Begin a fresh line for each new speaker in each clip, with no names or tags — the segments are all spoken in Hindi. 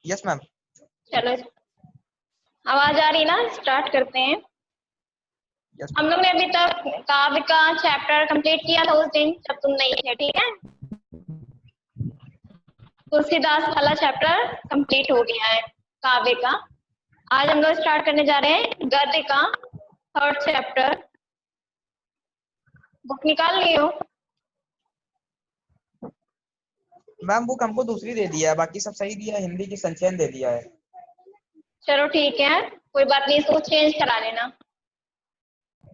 Yes ma'am.
चलो आवाज आ रही ना, स्टार्ट करते हैं।
यस
हम लोग ने अभी तक काव्य का चैप्टर कंप्लीट किया था उस दिन जब तुम नहीं थे, ठीक है। तुलसीदास वाला चैप्टर कंप्लीट हो गया है काव्य का। आज हम लोग स्टार्ट करने जा रहे हैं गद्य का थर्ड चैप्टर। बुक निकाल लियो।
मैम बुक हमको दूसरी दे दिया है, बाकी सब सही दिया है, हिंदी की संचयन दे दिया है।
चलो ठीक है, कोई बात नहीं, इसको चेंज करा लेना।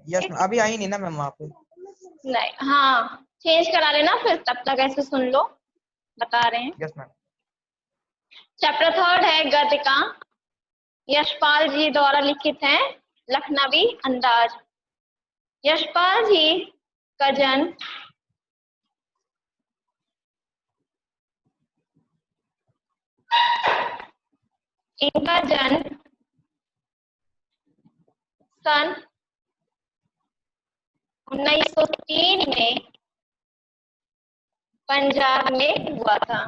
यस मैम, अभी आई नहीं ना मैम वहाँ पे।
नहीं, हाँ चेंज करा लेना, फिर तब तक ऐसे सुन लो, बता रहे हैं।
Yes ma'am.
चैप्टर थर्ड है गद्य का, यशपाल जी द्वारा लिखित है, लखनवी अंदाज। यशपाल जी का जन्म इनका जन्म सन 1903 में पंजाब में हुआ था।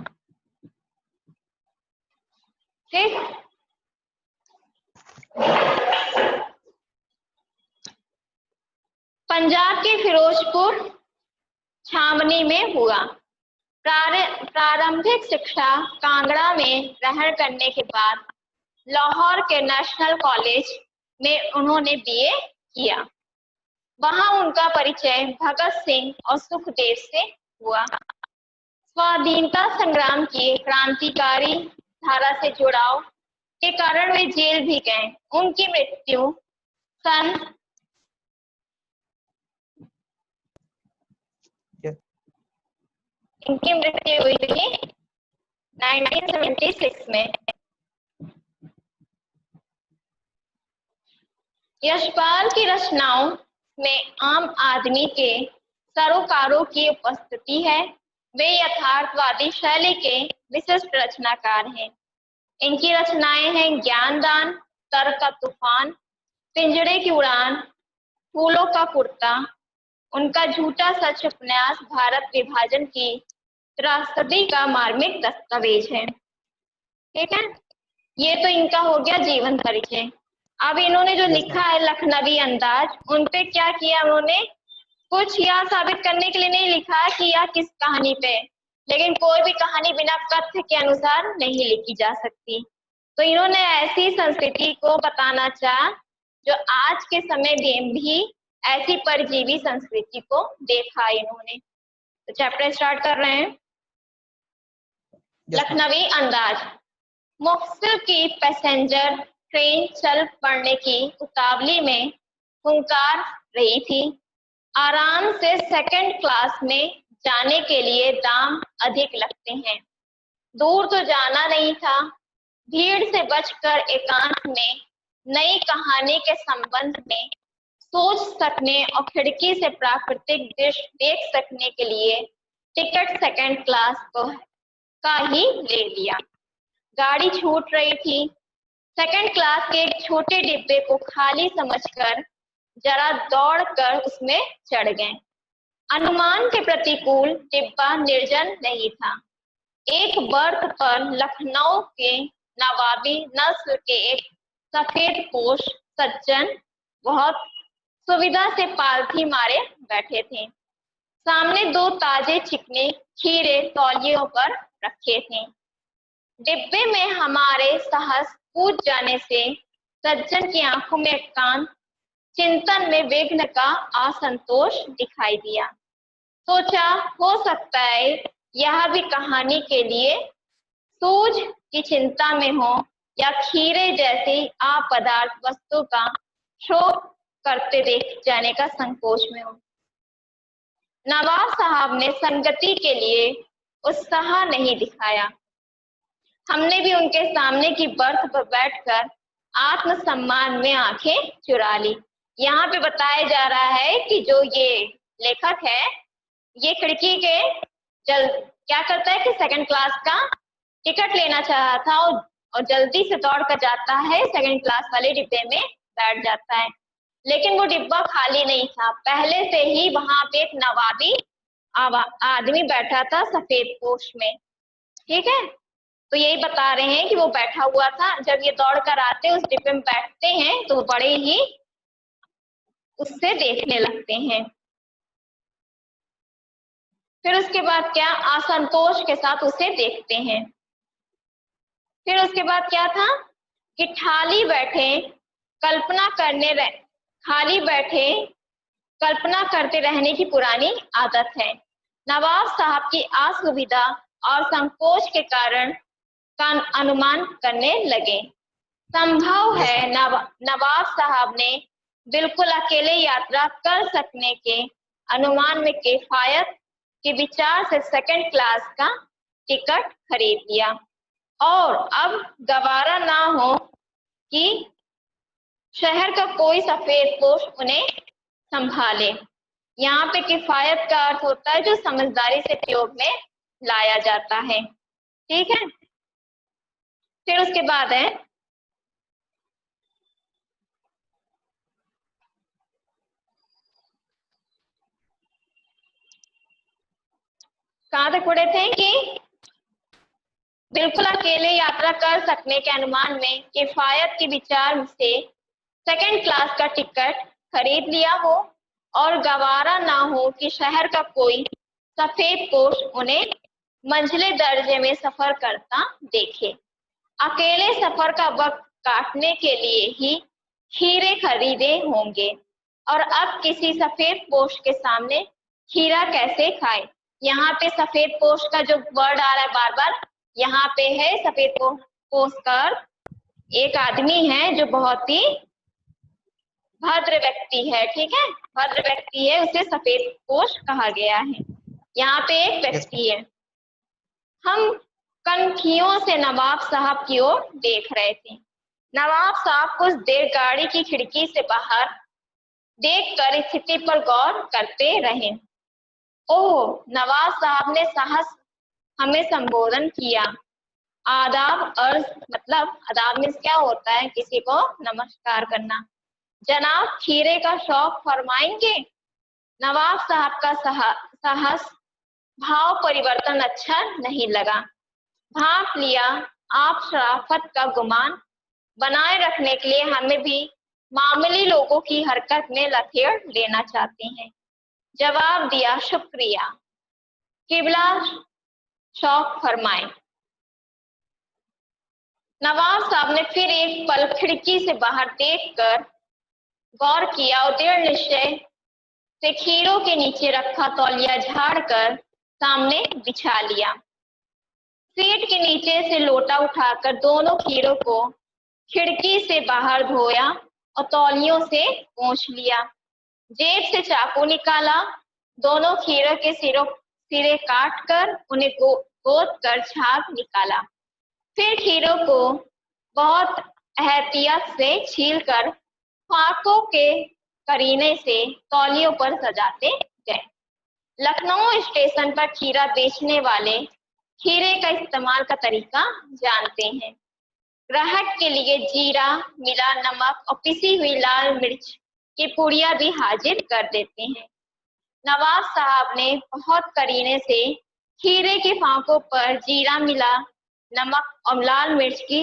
ठीक, पंजाब के फिरोजपुर छावनी में हुआ। प्रारंभिक शिक्षा कांगड़ा में ग्रहण करने के बाद लाहौर के नेशनल कॉलेज में उन्होंने बीए किया। वहां उनका परिचय भगत सिंह और सुखदेव से हुआ। स्वाधीनता संग्राम की क्रांतिकारी धारा से जुड़ाव के कारण वे जेल भी गए। उनकी मृत्यु सन इनकी मृत्यु हुई थी 1976 में। यशपाल की रचनाओं में आम आदमी के सरोकारों की उपस्थिति है। वे यथार्थवादी शैली के विशिष्ट रचनाकार हैं। इनकी रचनाएं हैं ज्ञानदान, तर्क का तूफान, पिंजड़े की उड़ान, फूलों का कुर्ता, उनका झूठा सच उपन्यास भारत विभाजन की त्रासदी का मार्मिक दस्तावेज है। ठीक है, ये तो इनका हो गया जीवन परिचय। अब इन्होंने जो लिखा है लखनवी अंदाज, उनपे क्या किया उन्होंने, कुछ यह साबित करने के लिए नहीं लिखा कि यह किस कहानी पे, लेकिन कोई भी कहानी बिना कथ्य के अनुसार नहीं लिखी जा सकती। तो इन्होंने ऐसी संस्कृति को बताना चाहा जो आज के समय में भी ऐसी परजीवी संस्कृति को देखा इन्होंने। तो चैप्टर स्टार्ट कर रहे हैं। लखनवी अंदाज। मुफस्सिल की पैसेंजर ट्रेन चल पड़ने की उतावली में हुंकार रही थी। आराम से सेकंड क्लास में जाने के लिए दाम अधिक लगते हैं। दूर तो जाना नहीं था, भीड़ से बचकर एकांत में नई कहानी के संबंध में सोच सकने और खिड़की से प्राकृतिक दृश्य देख सकने के लिए टिकट सेकंड क्लास का ही ले लिया। गाड़ी छूट रही थी। सेकंड क्लास के एक छोटे डिब्बे को खाली समझकर जरा दौड़कर उसमें चढ़ गए। अनुमान के प्रतिकूल डिब्बा निर्जन नहीं था। एक बर्थ पर लखनऊ के नवाबी नस्ल के एक सफेद पोश सज्जन बहुत सुविधा से पालथी मारे बैठे थे। सामने दो ताजे चिकने खीरे तौलियों पर रखे थे। डिब्बे में हमारे साहस कूद जाने से सज्जन की आंखों में एकांत चिंतन में विघ्न का असंतोष दिखाई दिया। सोचा हो सकता है यह भी कहानी के लिए सूझ की चिंता में हो या खीरे जैसी अपदार्थ वस्तु का शोक करते देख जाने का संकोच में हो। नवाब साहब ने संगति के लिए उत्साह नहीं दिखाया। हमने भी उनके सामने की बर्थ पर बैठकर आत्मसम्मान में आंखें चुरा ली। यहाँ पे बताया जा रहा है कि जो ये लेखक है, ये खिड़की के क्या करता है कि सेकंड क्लास का टिकट लेना चाहा था और जल्दी से दौड़ कर जाता है, सेकंड क्लास वाले डिब्बे में बैठ जाता है। लेकिन वो डिब्बा खाली नहीं था, पहले से ही वहां पे एक नवाबी आदमी बैठा था सफेद पोश में। ठीक है, तो यही बता रहे हैं कि वो बैठा हुआ था। जब ये दौड़ कर आते उस डिब्बे में बैठते हैं तो बड़े ही उससे देखने लगते हैं। फिर उसके बाद क्या, असंतोष के साथ उसे देखते हैं। फिर उसके बाद क्या था कि खाली बैठे कल्पना करते रहने की पुरानी आदत है। नवाब साहब की असुविधा और संकोच के कारण का अनुमान करने लगे। संभव है नवाब साहब ने बिल्कुल अकेले यात्रा कर सकने के अनुमान में किफायत के विचार से सेकंड क्लास का टिकट खरीद लिया और अब गवारा ना हो कि शहर का कोई सफेदपोश उन्हें संभाले। यहाँ पे किफायत का अर्थ होता है जो समझदारी से प्रयोग में लाया जाता है। ठीक है, फिर उसके बाद है कहाँ तक पढ़े थे कि बिल्कुल अकेले यात्रा कर सकने के अनुमान में किफायत के विचार से सेकंड क्लास का टिकट खरीद लिया हो और गवारा ना हो कि शहर का कोई सफेदपोश उन्हें मंझले दर्जे में सफर करता देखे। अकेले सफर का वक्त काटने के लिए ही खीरे खरीदे होंगे और अब किसी सफेदपोश के सामने खीरा कैसे खाए। यहाँ पे सफेदपोश का जो वर्ड आ रहा है बार बार, यहाँ पे है सफेदपोश का एक आदमी है जो बहुत ही भद्र व्यक्ति है। ठीक है, भद्र व्यक्ति है, उसे सफेदपोश कहा गया है। यहाँ पे एक व्यक्ति है। हम कनखियों से नवाब साहब की ओर देख रहे थे। नवाब साहब कुछ देर गाड़ी की खिड़की से बाहर देखकर स्थिति पर गौर करते रहे। ओह, नवाब साहब ने साहस हमें संबोधन किया। आदाब अर्ज मतलब आदाब में क्या होता है, किसी को नमस्कार करना। जनाब खीरे का शौक फरमाएंगे। नवाब साहब का साहस भाव परिवर्तन अच्छा नहीं लगा। भाप लिया, आप शराफत का गुमान बनाए रखने के लिए हमें भी मामूली लोगों की हरकत में लथेड़ लेना चाहते हैं। जवाब दिया, शुक्रिया, किबला शौक फरमाए। नवाब साहब ने फिर एक पल खिड़की से बाहर देखकर गौर किया और दृढ़ निश्चय से खीरों के नीचे रखा तौलिया झाड़कर सामने बिछा लिया। सीट के नीचे से लोटा उठाकर दोनों खीरों को खिड़की से बाहर धोया और तौलियों से पोंछ लिया। जेब से चाकू निकाला, दोनों खीरों के सिरे काट कर उन्हें गोद कर झाग निकाला। फिर खीरों को बहुत एहतियात से छीलकर फाकों के करीने से तौलियों पर सजाते गए। लखनऊ स्टेशन पर खीरा बेचने वाले खीरे का इस्तेमाल का तरीका जानते हैं। ग्राहक के लिए जीरा, मिला नमक और पिसी हुई लाल मिर्च की पुड़िया भी हाजिर कर देते हैं। नवाब साहब ने बहुत करीने से खीरे के फाकों पर जीरा, मिला नमक और लाल मिर्च की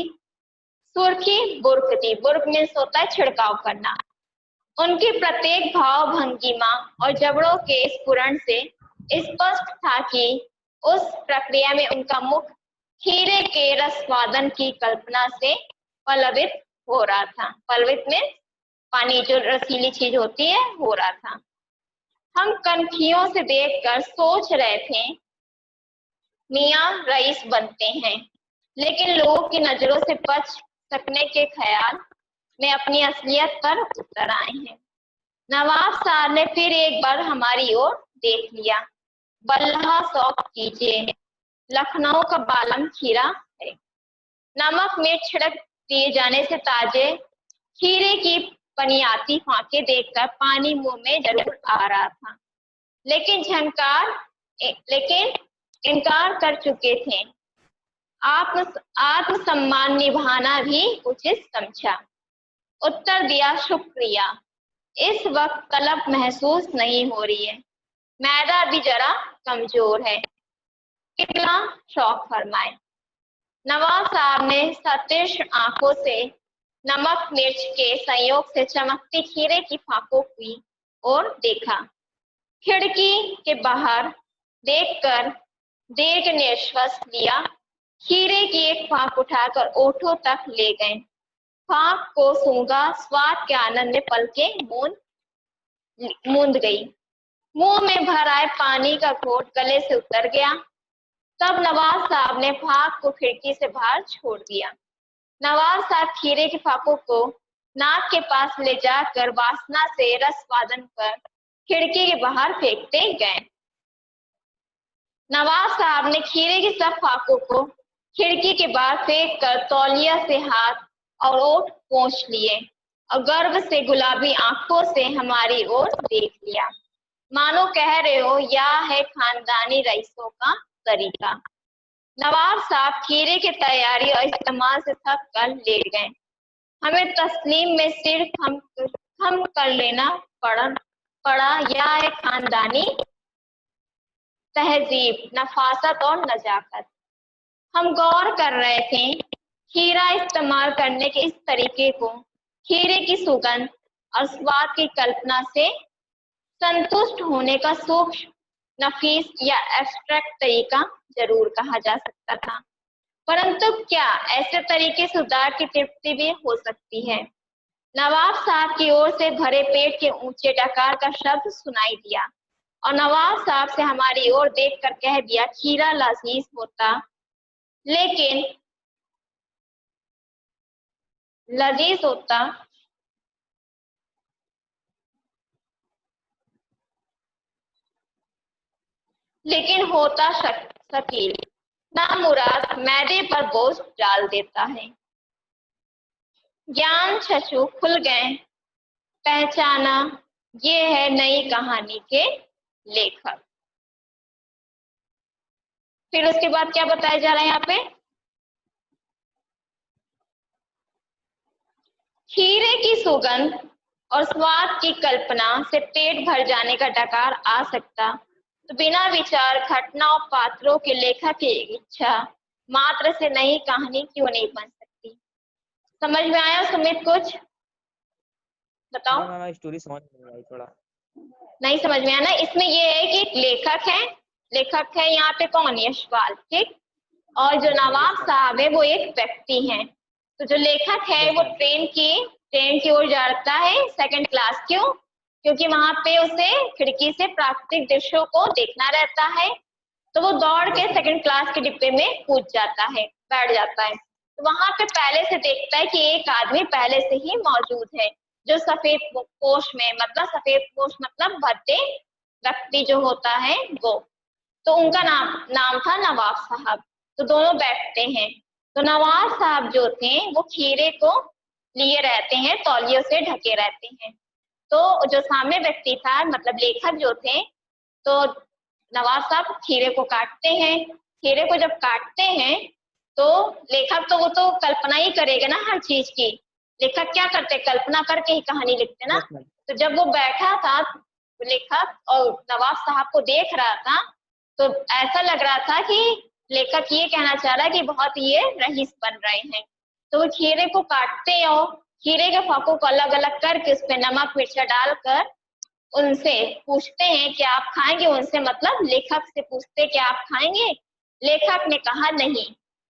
सुर्खी बुर्क दी। बुर्क मीन्स होता है छिड़काव करना। उनकी प्रत्येक भाव भंगिमा और जबड़ों के स्फुरण से स्पष्ट था कि उस प्रक्रिया में उनका मुख खीरे के रसवादन की कल्पना से पलवित हो रहा था। पलवित में पानी जो रसीली चीज होती है हो रहा था। हम कनखियों से देखकर सोच रहे थे मियाँ रईस बनते हैं, लेकिन लोगों की नजरों से बच सकने के ख्याल में अपनी असलियत पर उतर आए हैं। नवाब साहब ने फिर एक बार हमारी ओर देख लिया। बल्हा शौक कीजिए, लखनऊ का बालम खीरा है। नमक मिर्च छिड़क दिए जाने से ताजे खीरे की पनियाती फांके देखकर पानी मुंह में जरूर आ रहा था, लेकिन इनकार कर चुके थे। आत्मसम्मान निभाना भी उचित समझा। उत्तर दिया, शुक्रिया, इस वक्त तलब महसूस नहीं हो रही है, मैदा भी जरा कमजोर है। कितना शौक फरमाए। नवाब साहब ने सतीश आंखों से नमक मिर्च के संयोग से चमकती खीरे की फाकों की ओर देखा। खिड़की के बाहर देखकर दीर्घ निश्वास लिया। खीरे की एक फाक उठाकर ओठों तक ले गए। फाक को सूंघा, स्वाद के आनंद में पलकें मूंद गई। मुंह में भर आए पानी का घोट गले से उतर गया। तब नवाब साहब ने फाक को खिड़की से बाहर छोड़ दिया। नवाब साहब खीरे के फाकों को नाक के पास ले जाकर वासना से रसवादन कर खिड़की के बाहर फेंकते गए। नवाब साहब ने खीरे की सब फाकों को खिड़की के बाहर फेंक कर तौलिया से हाथ और ओठ पोंछ लिए और गर्व से गुलाबी आंखों से हमारी ओर देख लिया, मानो कह रहे हो यह है खानदानी रईसों का तरीका। नवाब साहब खीरे की तैयारी और इस्तेमाल से थक कर लेट गए। हमें तस्लीम में सिर खम कर लेना पड़ा। यह है खानदानी तहजीब, नफासत और नजाकत। हम गौर कर रहे थे खीरा इस्तेमाल करने के इस तरीके को खीरे की सुगंध और स्वाद की कल्पना से संतुष्ट होने का सूक्ष्म, नफीस या एब्स्ट्रैक्ट तरीका जरूर कहा जा सकता था, परंतु क्या ऐसे तरीके से उदार की तृप्ति भी हो सकती है? नवाब साहब की ओर से भरे पेट के ऊंचे डकार का शब्द सुनाई दिया और नवाब साहब से हमारी ओर देखकर कह दिया, खीरा लजीज होता लेकिन होता शकील, नामुराद मैदे पर बोझ डाल देता है। ज्ञान चक्षु खुल गए, पहचाना ये है नई कहानी के लेखक। फिर उसके बाद क्या बताया जा रहा है यहाँ पे? खीरे की सुगंध और स्वाद की कल्पना से पेट भर जाने का डकार आ सकता तो बिना विचार घटना और पात्रों के लेखक की इच्छा मात्र से नई कहानी क्यों नहीं बन सकती? समझ में आया सुमित? कुछ बताओ।
मैं स्टोरी समझ नहीं आई, थोड़ा
नहीं समझ में आया ना? इसमें ये है कि लेखक है यहाँ पे कौन? यशपाल, ठीक। और जो नवाब साहब है वो एक व्यक्ति है। तो जो लेखक है वो ट्रेन की ओर जाता है सेकंड क्लास। क्यों? क्योंकि वहां पे उसे खिड़की से प्राकृतिक दृश्यों को देखना रहता है, तो वो दौड़ के सेकंड क्लास के डिब्बे में कूद जाता है, बैठ जाता है। तो वहां पे पहले से देखता है कि एक आदमी पहले से ही मौजूद है जो सफेद पोश मतलब भद्दे व्यक्ति जो होता है वो। तो उनका नाम था नवाब साहब। तो दोनों बैठते हैं। तो नवाब साहब जो थे वो खीरे को लिए रहते हैं, तौलियों से ढके रहते हैं। तो जो सामने व्यक्ति था मतलब लेखक जो थे, तो नवाब साहब खीरे को काटते हैं। खीरे को जब काटते हैं तो लेखक तो वो तो कल्पना ही करेगा ना हर चीज की। लेखक क्या करते? कल्पना करके ही कहानी लिखते ना। तो जब वो बैठा था लेखक और नवाब साहब को देख रहा था तो ऐसा लग रहा था कि लेखक ये कहना चाह रहा है कि बहुत ये रईस बन रहे हैं। तो वो खीरे को काटते हैं और खीरे के फाकों को अलग अलग करके उस पर नमक मिर्चा डालकर उनसे पूछते हैं कि आप खाएंगे? उनसे मतलब लेखक से पूछते कि आप खाएंगे? लेखक ने कहा नहीं।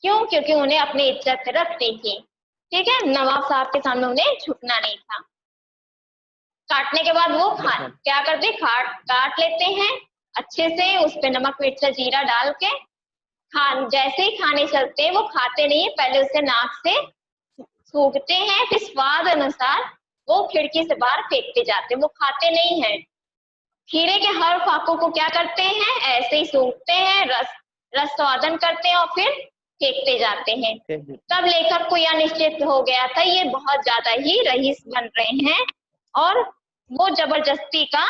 क्यों? क्योंकि उन्हें अपनी इज्जत रखनी थी, ठीक है। नवाब साहब के सामने उन्हें झुकना नहीं था। काटने के बाद वो क्या करते? काट लेते हैं अच्छे से, उस पे नमक मिर्चा जीरा डाल के जैसे ही खाने चलते हैं वो खाते नहीं है, पहले उसे नाक से सूंघते हैं, फिर स्वाद अनुसार वो खिड़की से बाहर फेंकते जाते हैं, वो खाते नहीं हैं। खीरे के हर फाकों को क्या करते हैं? ऐसे ही सूंघते हैं, रस स्वादन करते हैं और फिर फेंकते जाते हैं। तब लेखक को यह निश्चित हो गया था ये बहुत ज्यादा ही रईस बन रहे हैं और वो जबरदस्ती का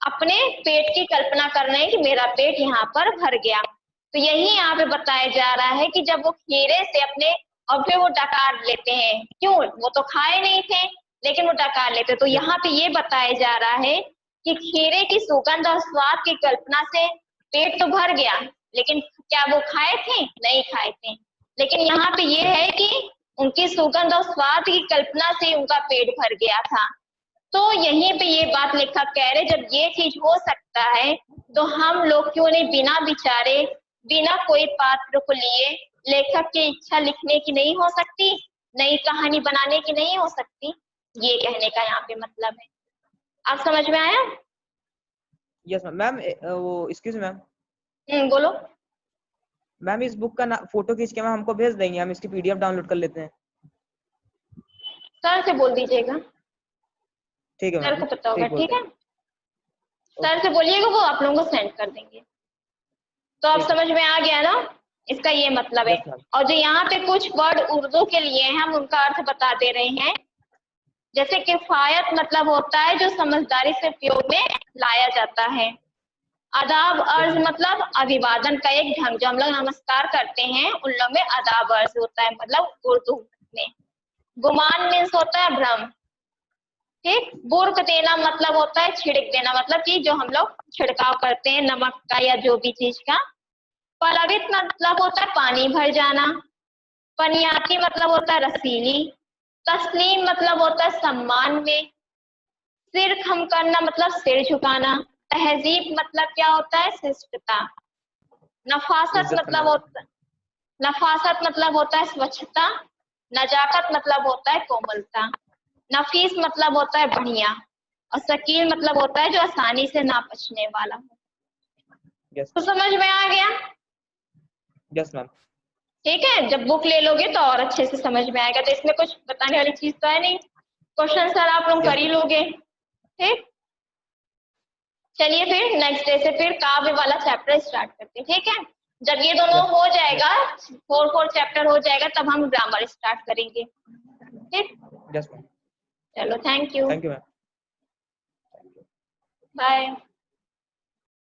अपने पेट की कल्पना कर रहे हैं कि मेरा पेट यहाँ पर भर गया। तो यही यहाँ पे बताया जा रहा है कि जब वो खीरे से अपने और फिर वो डकार लेते हैं। क्यों? वो तो खाए नहीं थे लेकिन वो डकार लेते। तो यहाँ पे ये बताया जा रहा है कि खीरे की सुगंध और स्वाद की कल्पना से पेट तो भर गया लेकिन क्या वो खाए थे? नहीं खाए थे। लेकिन यहाँ पे ये है कि उनकी सुगंध और स्वाद की कल्पना से उनका पेट भर गया था। तो यहीं पे ये बात लेखक कह रहे, जब ये चीज हो सकता है तो हम लोग क्यों नहीं बिना विचारे, बिना कोई पात्र को लिए लेखक की इच्छा लिखने की नहीं हो सकती, नई कहानी बनाने की नहीं हो सकती। ये कहने का यहाँ पे मतलब है। आप समझ में आया?
Yes ma'am. वो एक्सक्यूज मैम,
बोलो।
मैम इस बुक का फोटो खींच के मैम हमको भेज देंगे, हम इसकी पीडीएफ डाउनलोड कर लेते हैं।
सर से बोल दीजिएगा,
ठीक है
सर
मैम,
को पता होगा।
ठीक बोल
ठीक
रहे
है,
हैं।
सर से बोलिएगा, वो आप लोगों को सेंड कर देंगे। तो अब
ठीक है।
समझ में आ गया ना, इसका ये मतलब है।
Yes ma'am.
और जो यहाँ पे कुछ वर्ड उर्दू के लिए हैं, हम उनका अर्थ बता दे रहे हैं। जैसे किफायत मतलब होता है जो समझदारी से उपयोग में लाया जाता है। आदाब अर्ज मतलब अभिवादन का एक ढंग, जो हम लोग नमस्कार करते हैं उन लोग में आदाब अर्ज होता है, मतलब उर्दू में। गुमान मीन्स होता है भ्रम। ठीक। बुर्क देना मतलब होता है छिड़क देना, मतलब कि जो हम लोग छिड़काव करते हैं नमक का या जो भी चीज का। पलवित मतलब होता है पानी भर जाना। पनियाती मतलब होता है रसीली। तस्लीम मतलब होता है सम्मान में। सिर खम करना मतलब सिर झुकाना। तहजीब मतलब क्या होता है? शिष्टता। नफासत
इज्जत करना
मतलब
मैम।
होता नफासत मतलब होता है स्वच्छता। नजाकत मतलब होता है कोमलता। नफीस मतलब होता है बढ़िया। और शकील मतलब होता है जो आसानी से ना पचने वाला हो।
यस
तो समझ में आ गया?
Yes ma'am.
ठीक है, जब बुक ले लोगे तो और अच्छे से समझ में आएगा। तो इसमें कुछ बताने वाली चीज तो है नहीं, क्वेश्चन सर आप लोग
यस
कर ही
मैम।
लोगे। ठीक, चलिए फिर नेक्स्ट डे से फिर काव्य वाला चैप्टर स्टार्ट करते हैं। ठीक है, जब ये दोनों
यस
हो जाएगा, 4 चैप्टर हो जाएगा, तब हम ग्रामर स्टार्ट करेंगे। ठीक,
यस मैम।
चलो thank you,
thank you ma'am.
Bye.